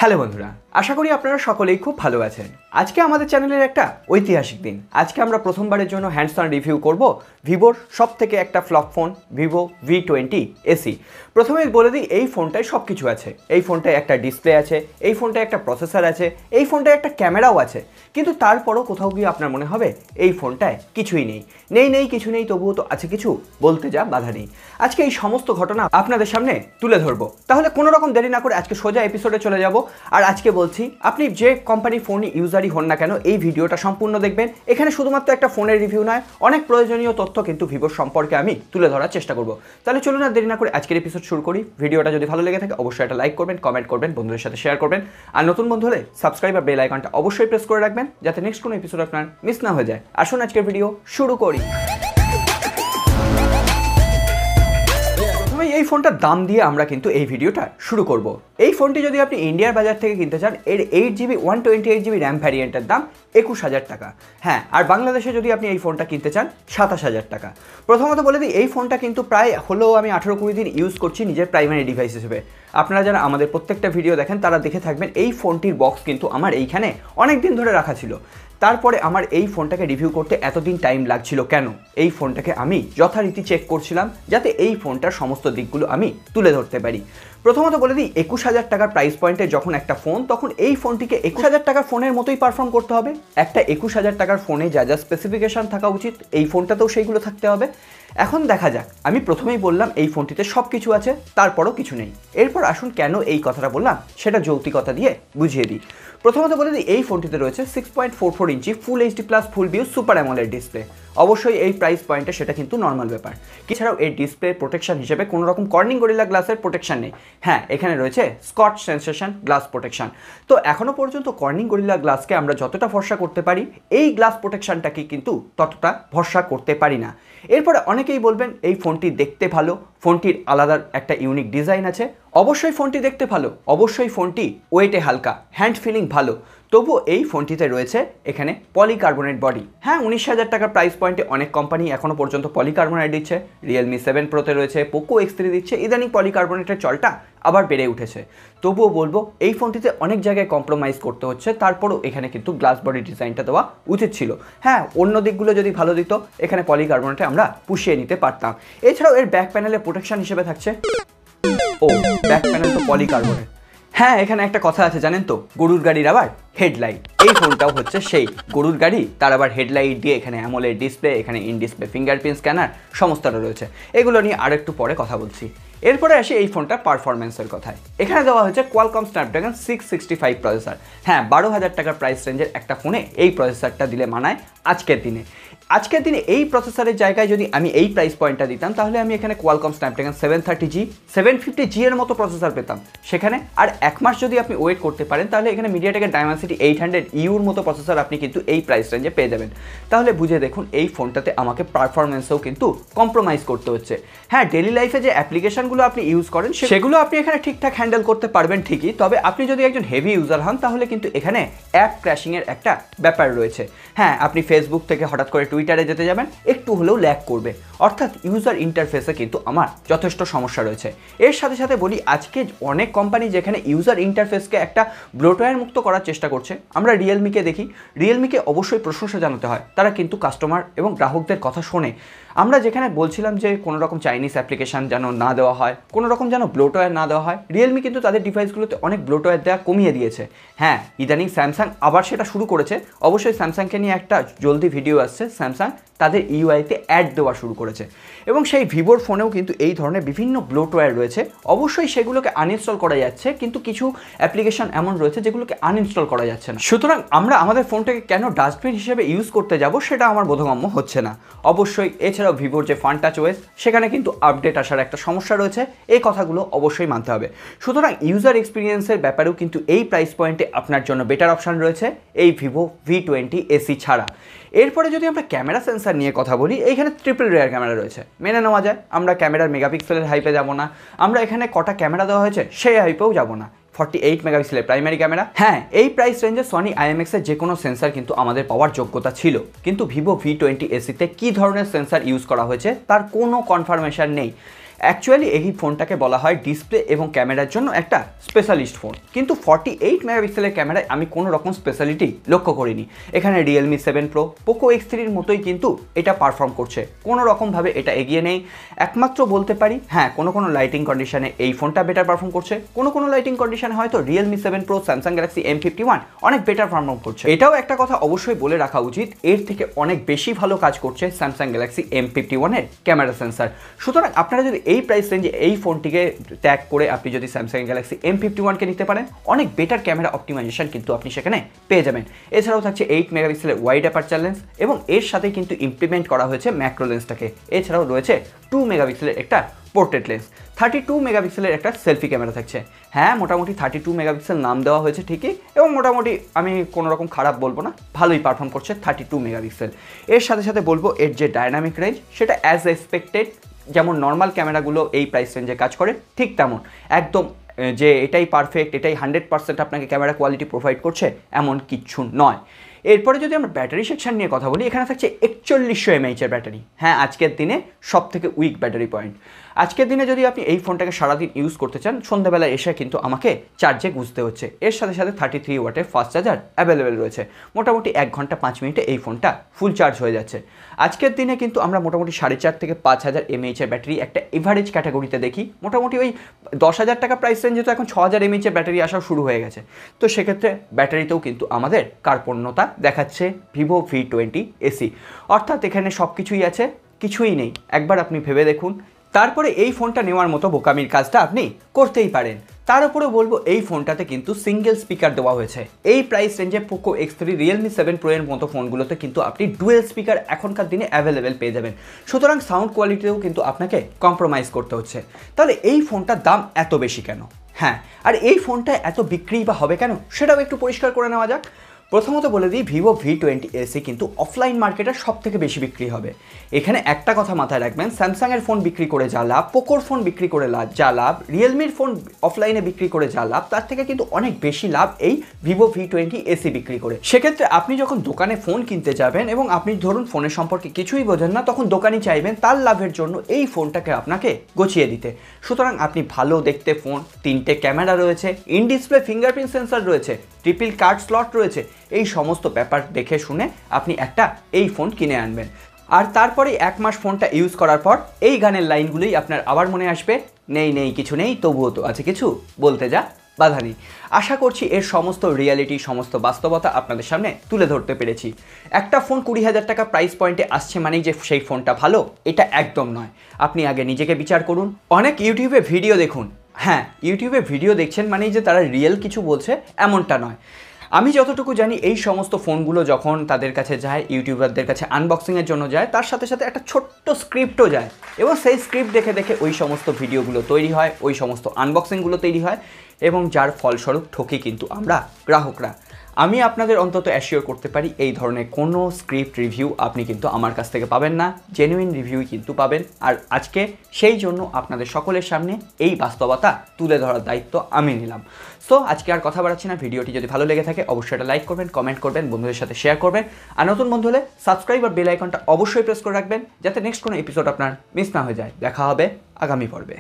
Hello বন্ধুরা, আশা করি আপনারা সকলেই খুব ভালো আছেন। আজকে আমাদের চ্যানেলের একটা ঐতিহাসিক দিন। আজকে আমরা প্রথমবারের জন্য হ্যান্ডস অন রিভিউ করব ভিভোর সব থেকে একটা flop phone Vivo V20 AC. প্রথমে বলে দিই, এই ফোনটায় সব কিছু আছে। এই ফোনটায় একটা ডিসপ্লে আছে, এই ফোনটায় একটা প্রসেসর আছে, এই ফোনটায় একটা ক্যামেরাও আছে। কিন্তু তারপরও কোথাও গিয়ে আপনার মনে হবে এই ফোনটায় কিছুই নেই। কিছু নেই, তবুও তো আছে কিছু, বলতে যা বাধা নেই। আজকে এই সমস্ত ঘটনা আপনাদের সামনে তুলে ধরবো। তাহলে কোনো রকম দেরি না করে আজকে সোজা এপিসোডে চলে যাব। আর আজকে বলছি, আপনি যে কোম্পানি ফোন ইউজারই হন না কেন, এই ভিডিওটা সম্পূর্ণ দেখবেন। এখানে শুধুমাত্র একটা ফোনের রিভিউ নয়, অনেক প্রয়োজনীয় তথ্য কিন্তু ভিভোর সম্পর্কে আমি তুলে ধরার চেষ্টা করব। তাহলে চলুন আর দেরি না করে আজকের এপিসোড শুরু করি। ভিডিওটা যদি ভালো লেগে থাকে অবশ্যই একটা লাইক করবেন, কমেন্ট করবেন, বন্ধুদের সাথে শেয়ার করবেন। আর নতুন বন্ধু হলে সাবস্ক্রাইব আর বেল আইকনটা অবশ্যই প্রেস করে রাখবেন, যাতে নেক্সট কোনো এপিসোড আপনার মিস না হয়ে যায়। আসুন আজকের ভিডিও শুরু করি। এই ফোনটার দাম দিয়ে আমরা কিন্তু এই ভিডিওটা শুরু করব। এই ফোনটি যদি আপনি ইন্ডিয়ার বাজার থেকে কিনতে চান, এর 8GB 128GB র্যাম ভ্যারিয়েন্টের দাম 21,000 টাকা। হ্যাঁ, আর বাংলাদেশে যদি আপনি এই ফোনটা কিনতে চান 27,000 টাকা। প্রথমত বলে দিই, এই ফোনটা কিন্তু প্রায় হলেও আমি 18-20 দিন ইউজ করছি নিজের প্রাইমারি ডিভাইস হিসেবে। আপনারা যারা আমাদের প্রত্যেকটা ভিডিও দেখেন তারা দেখে থাকবেন এই ফোনটির বক্স কিন্তু আমার এইখানে অনেক দিন ধরে রাখা ছিল। তারপরে আমার এই ফোনটাকে রিভিউ করতে এতদিন টাইম লাগছিল কেন? এই ফোনটাকে আমি যথারীতি চেক করছিলাম, যাতে এই ফোনটার সমস্ত দিকগুলো আমি তুলে ধরতে পারি। প্রথমত বলে দিই, 21,000 টাকার প্রাইস পয়েন্টে যখন একটা ফোন, তখন এই ফোনটিকে 21,000 টাকার ফোনের মতোই পারফর্ম করতে হবে। একটা 21,000 টাকার ফোনে যা যা স্পেসিফিকেশন থাকা উচিত, এই ফোনটাতেও সেইগুলো থাকতে হবে। এখন দেখা যাক, আমি প্রথমেই বললাম এই ফোনটিতে সব কিছু আছে, তারপরও কিছু নেই। এরপর আসুন কেন এই কথাটা বললাম সেটা যৌক্তিকতা দিয়ে বুঝিয়ে দিই। প্রথমত বলে দিই, এই ফোনটিতে রয়েছে 6.44 inch full HD plus full view super AMOLED display. অবশ্যই এই প্রাইস পয়েন্টে সেটা কিন্তু নর্মাল ব্যাপার। এছাড়াও এই ডিসপ্লে প্রোটেকশন হিসেবে কোনো রকম কর্নিং গরিলা গ্লাসের প্রোটেকশন নেই। হ্যাঁ, এখানে রয়েছে স্কচ সেন্সেশন গ্লাস প্রোটেকশন। তো এখনও পর্যন্ত কর্নিং গরিলা গ্লাসকে আমরা যতটা ভরসা করতে পারি, এই গ্লাস প্রোটেকশনটাকে কিন্তু ততটা ভরসা করতে পারি না। এরপরে অনেকেই বলবেন এই ফোনটি দেখতে ভালো, ফোনটির আলাদা একটা ইউনিক ডিজাইন আছে। অবশ্যই ফোনটি দেখতে ভালো, অবশ্যই ফোনটি ওয়েটে হালকা, হ্যান্ড ফিলিং ভালো। তবু এই ফোনটিতে রয়েছে এখানে পলিকার্বনেট বডি। হ্যাঁ, 19,000 টাকার প্রাইস পয়েন্টে অনেক কোম্পানি এখনও পর্যন্ত পলিকার্বনেট দিচ্ছে। রিয়েলমি 7 প্রোতে রয়েছে, পোকো X3 দিচ্ছে। ইদানিং পলিকার্বনেটের চলটা আবার বেড়ে উঠেছে। তবুও বলবো এই ফোনটিতে অনেক জায়গায় কম্প্রোমাইজ করতে হচ্ছে, তারপরও এখানে কিন্তু গ্লাস বডি ডিজাইনটা দেওয়া উচিত ছিল। হ্যাঁ, অন্য দিকগুলো যদি ভালো দিত, এখানে পলিকার্বনেটে আমরা পুষিয়ে নিতে পারতাম। এছাড়াও এর ব্যাক প্যানেলে প্রোটেকশন হিসেবে থাকছে, ব্যাক প্যানেল তো পলিকার্বনেট। হ্যাঁ, এখানে একটা কথা আছে জানেন তো, গরুর গাড়ির আবার হেডলাইট। এই ফোনটাও হচ্ছে সেই গরুর গাড়ি, তার আবার হেডলাইট দিয়ে এখানে অ্যামোলেড ডিসপ্লে, এখানে ইন ডিসপ্লে ফিঙ্গারপ্রিন্ট স্ক্যানার সমস্তটা রয়েছে। এগুলো নিয়ে আরেকটু পরে কথা বলছি। এরপরে আসি এই ফোনটার পারফরমেন্সের কথায়। এখানে দেওয়া হয়েছে কোয়ালকম স্ন্যাপড্রাগন 665 প্রসেসর। হ্যাঁ, 12,000 টাকার প্রাইস রেঞ্জের একটা ফোনে এই প্রসেসরটা দিলে মানায় আজকের দিনে এই প্রসেসরের জায়গায় যদি আমি এই প্রাইস পয়েন্টটা দিতাম, তাহলে আমি এখানে কোয়ালকম স্ন্যাপড্রাগন 730G 750G এর মতো প্রসেসর পেতাম সেখানে। আর এক মাস যদি আপনি ওয়েট করতে পারেন, তাহলে এখানে মিডিয়াটেকের ডায়মেনসিটি 800Uর মতো প্রসেসর আপনি কিন্তু এই প্রাইস রেঞ্জে পেয়ে যাবেন। তাহলে বুঝে দেখুন, এই ফোনটাতে আমাকে পারফরমেন্সেও কিন্তু কম্প্রোমাইজ করতে হচ্ছে। হ্যাঁ, ডেলি লাইফে যে অ্যাপ্লিকেশনগুলো আপনি ইউজ করেন সেগুলো আপনি এখানে ঠিকঠাক হ্যান্ডেল করতে পারবেন ঠিকই, তবে আপনি যদি একজন হেভি ইউজার হন, তাহলে কিন্তু এখানে অ্যাপ ক্র্যাশিংয়ের একটা ব্যাপার রয়েছে। হ্যাঁ, আপনি ফেসবুক থেকে হঠাৎ করে টুইটারে যেতে যাবেন, একটু হলেও ল্যাগ করবে। অর্থাৎ ইউজার ইন্টারফেসে কিন্তু আমার যথেষ্ট সমস্যা রয়েছে। এর সাথে সাথে বলি, আজকে অনেক কোম্পানি যেখানে ইউজার ইন্টারফেসকে একটা ব্লোটওয়্যার মুক্ত করার চেষ্টা করছে। আমরা রিয়েলমিকে দেখি, রিয়েলমিকে অবশ্যই প্রশংসা জানাতে হয়, তারা কিন্তু কাস্টমার এবং গ্রাহকদের কথা শোনে। আমরা যেখানে বলছিলাম যে কোনো রকম চাইনিজ অ্যাপ্লিকেশান যেন না দেওয়া হয়, কোনো রকম যেন ব্লোটওয়্যার না দেওয়া হয়, রিয়েলমি কিন্তু তাদের ডিভাইসগুলোতে অনেক ব্লোটওয়্যার দেওয়া কমিয়ে দিয়েছে। হ্যাঁ, ইদানিং স্যামসাং আবার সেটা শুরু করেছে। অবশ্যই স্যামসাংকে নিয়ে একটা জলদি ভিডিও আসছে। স্যামসাং তাদের ইউআইতে অ্যাড দেওয়া শুরু করেছে, এবং সেই ভিভোর ফোনেও কিন্তু এই ধরনের বিভিন্ন ব্লোটওয়্যার রয়েছে। অবশ্যই সেগুলোকে আনইনস্টল করা যাচ্ছে, কিন্তু কিছু অ্যাপ্লিকেশন এমন রয়েছে যেগুলোকে আনইনস্টল করা যাচ্ছে না। সুতরাং আমরা আমাদের ফোনটাকে কেন ডাস্টবিন হিসেবে ইউজ করতে যাব, সেটা আমার বোধগম্য হচ্ছে না। অবশ্যই এছাড়াও ভিভোর যে ফান টাচ ওএস, সেখানে কিন্তু আপডেট আসার একটা সমস্যা রয়েছে। এই কথাগুলো অবশ্যই মানতে হবে। সুতরাং ইউজার এক্সপিরিয়েন্সের ব্যাপারেও কিন্তু এই প্রাইস পয়েন্টে আপনার জন্য বেটার অপশান রয়েছে এই ভিভো V20 এসি ছাড়া। এরপরে যদি আমরা ক্যামেরা সেন্সার নিয়ে কথা বলি, এইখানে ট্রিপল রেয়ার ক্যামেরা রয়েছে, মেনে নেওয়া যায়। আমরা ক্যামেরার মেগাপিক্সেলের হাইপে যাব না, আমরা এখানে কটা ক্যামেরা দেওয়া হয়েছে সেই হাইপেও যাব না। 48 মেগাপিক্সেলের প্রাইমারি ক্যামেরা। হ্যাঁ, এই প্রাইস রেঞ্জে সনি IMX এর যে কোনো সেন্সার কিন্তু আমাদের পাওয়ার যোগ্যতা ছিল, কিন্তু ভিভো V20 এসিতে কী ধরনের সেন্সার ইউজ করা হয়েছে তার কোনো কনফার্মেশন নেই। অ্যাকচুয়ালি এই ফোনটাকে বলা হয় ডিসপ্লে এবং ক্যামেরার জন্য একটা স্পেশালিস্ট ফোন, কিন্তু 48 মেগাপিক্সেলের ক্যামেরায় আমি কোনো রকম স্পেশালিটি লক্ষ্য করিনি। এখানে রিয়েলমি 7 প্রো পোকো X3-র মতোই কিন্তু এটা পারফর্ম করছে, কোনো রকমভাবে এটা এগিয়ে নেই। একমাত্র বলতে পারি হ্যাঁ, কোনো লাইটিং কন্ডিশনে এই ফোনটা বেটার পারফর্ম করছে, কোনো লাইটিং কন্ডিশনে হয়তো Realme 7 pro Samsung Galaxy M51 অনেক বেটার পারফর্ম করছে। এটাও একটা কথা অবশ্যই বলে রাখা উচিত, এর থেকে অনেক বেশি ভালো কাজ করছে স্যামসাং গ্যালাক্সি M51-এর ক্যামেরা সেন্সার। সুতরাং আপনারা যদি এই প্রাইস রেঞ্জে এই ফোনটিকে ত্যাগ করে আপনি যদি স্যামসাং গ্যালাক্সি M51-কে নিতে পারেন, অনেক বেটার ক্যামেরা অপটিমাইজেশন কিন্তু আপনি সেখানে পেয়ে যাবেন। এছাড়াও থাকছে 8 মেগাপিক্সেলের ওয়াইড অ্যাপারচার লেন্স এবং এর সাথে কিন্তু ইমপ্লিমেন্ট করা হয়েছে ম্যাক্রো লেন্সটাকে। এছাড়াও রয়েছে 2 মেগাপিক্সেলের একটা পোর্ট্রেট লেন্স, 32 মেগাপিক্সেলের একটা সেলফি ক্যামেরা থাকছে। হ্যাঁ, মোটামুটি 32 মেগাপিক্সেল নাম দেওয়া হয়েছে ঠিকই, এবং মোটামুটি আমি কোনো রকম খারাপ বলবো না, ভালোই পারফর্ম করছে 32 মেগাপিক্সেল। এর সাথে সাথে বলবো এর যে ডায়নামিক রেঞ্জ সেটা অ্যাজ এক্সপেক্টেড, যেমন নর্মাল ক্যামেরাগুলো এই প্রাইস রেঞ্জে কাজ করে ঠিক তেমন একদম যে এটাই পারফেক্ট, এটাই 100% আপনাকে ক্যামেরা কোয়ালিটি প্রোভাইড করছে এমন কিচ্ছু নয়। এরপরে যদি আমরা ব্যাটারি সেকশন নিয়ে কথা বলি, এখানে থাকছে 4100 mAh এর ব্যাটারি। হ্যাঁ, আজকের দিনে সব থেকে উইক ব্যাটারি পয়েন্ট। আজকের দিনে যদি আপনি এই ফোনটাকে সারাদিন ইউজ করতে চান, সন্ধ্যাবেলা এসে কিন্তু আমাকে চার্জে গুঁজতে হচ্ছে। এর সাথে সাথে 33 ওয়াটের ফাস্ট চার্জার অ্যাভেলেবেল রয়েছে। মোটামুটি 1 ঘন্টা 5 মিনিটে এই ফোনটা ফুল চার্জ হয়ে যাচ্ছে। আজকের দিনে কিন্তু আমরা মোটামুটি 4.5 থেকে 5000 mAh এর ব্যাটারি একটা এভারেজ ক্যাটাগরিতে দেখি। মোটামুটি ওই 10,000 টাকা প্রাইস রেঞ্জে তো এখন 6000 mAh এর ব্যাটারি আসা শুরু হয়ে গেছে। তো সেক্ষেত্রে ব্যাটারিতেও কিন্তু আমাদের কার্পণ্যতা দেখাচ্ছে ভিভো V20 AC। অর্থাৎ এখানে সব কিছুই আছে, কিছুই নেই, একবার আপনি ভেবে দেখুন। তারপরে এই ফোনটা নেওয়ার মতো বোকামির কাজটা আপনি করতেই পারেন। তার উপরে বলবো এই ফোনটাতে কিন্তু সিঙ্গেল স্পিকার দেওয়া হয়েছে। এই প্রাইস রেঞ্জে পোকো X3, রিয়েলমি 7 প্রো এর মতো ফোনগুলোতে কিন্তু আপনি ডুয়েল স্পিকার এখনকার দিনে অ্যাভেলেবেল পেয়ে যাবেন। সুতরাং সাউন্ড কোয়ালিটিতেও কিন্তু আপনাকে কম্প্রোমাইজ করতে হচ্ছে। তাহলে এই ফোনটার দাম এত বেশি কেন? হ্যাঁ, আর এই ফোনটা এত বিক্রি বা হবে কেন সেটাও একটু পরিষ্কার করে নেওয়া যাক। প্রথমত বলে দিই, ভিভো V20 AC কিন্তু অফলাইন মার্কেটে সব থেকে বেশি বিক্রি হবে। এখানে একটা কথা মাথায় রাখবেন, স্যামসাংয়ের ফোন বিক্রি করে যা লাভ, পোকোর ফোন বিক্রি করে যা লাভ, রিয়েলমির ফোন অফলাইনে বিক্রি করে যা লাভ, তার থেকে কিন্তু অনেক বেশি লাভ এই ভিভো V20 AC বিক্রি করে। সেক্ষেত্রে আপনি যখন দোকানে ফোন কিনতে যাবেন এবং আপনি ধরুন ফোনের সম্পর্কে কিছুই বোঝেন না, তখন দোকানি চাইবেন তার লাভের জন্য এই ফোনটাকে আপনাকে গছিয়ে দিতে। সুতরাং আপনি ভালো দেখতে ফোন, 3টে ক্যামেরা রয়েছে, ইন ডিসপ্লে ফিঙ্গারপ্রিন্ট সেন্সর রয়েছে, ট্রিপল কার্ড স্লট রয়েছে, এই সমস্ত ব্যাপার দেখে শুনে আপনি একটা এই ফোন কিনে আনবেন। আর তারপরে 1 মাস ফোনটা ইউজ করার পর এই গানের লাইনগুলোই আপনার আবার মনে আসবে, নেই কিছু নেই, তবুও তো আছে কিছু, বলতে যা বাধা নেই। আশা করছি এর সমস্ত রিয়ালিটি, সমস্ত বাস্তবতা আপনাদের সামনে তুলে ধরতে পেরেছি। একটা ফোন 20,000 টাকা প্রাইস পয়েন্টে আসছে মানেই যে সেই ফোনটা ভালো, এটা একদম নয়। আপনি আগে নিজেকে বিচার করুন। অনেক ইউটিউবে ভিডিও দেখুন, হ্যাঁ, ইউটিউবে ভিডিও দেখছেন মানেই যে তারা রিয়েল কিছু বলছে এমনটা নয়। আমি যতটুকু জানি এই সমস্ত ফোনগুলো যখন তাদের কাছে যায়, ইউটিউবারদের কাছে আনবক্সিংয়ের জন্য যায়, তার সাথে সাথে একটা ছোট্ট স্ক্রিপ্টও যায়, এবং সেই স্ক্রিপ্ট দেখে দেখে ওই সমস্ত ভিডিওগুলো তৈরি হয়, ওই সমস্ত আনবক্সিংগুলো তৈরি হয়, এবং যার ফলস্বরূপ ঠকি কিন্তু আমরা গ্রাহকরা। আমি আপনাদের অন্তত অ্যাসিওর করতে পারি এই ধরনের কোনো স্ক্রিপ্ট রিভিউ আপনি কিন্তু আমার কাছ থেকে পাবেন না, জেনুইন রিভিউই কিন্তু পাবেন। আর আজকে সেই জন্য আপনাদের সকলের সামনে এই বাস্তবতা তুলে ধরার দায়িত্ব আমি নিলাম। সো আজকে আর কথা বাড়াচ্ছি না, ভিডিওটি যদি ভালো লেগে থাকে অবশ্যই এটা লাইক করবেন, কমেন্ট করবেন, বন্ধুদের সাথে শেয়ার করবেন, আর নতুন বন্ধু হলে সাবস্ক্রাইব আর বেল আইকনটা অবশ্যই প্রেস করে রাখবেন, যাতে নেক্সট কোনো এপিসোড আপনার মিস না হয়ে যায়। দেখা হবে আগামী পর্বে।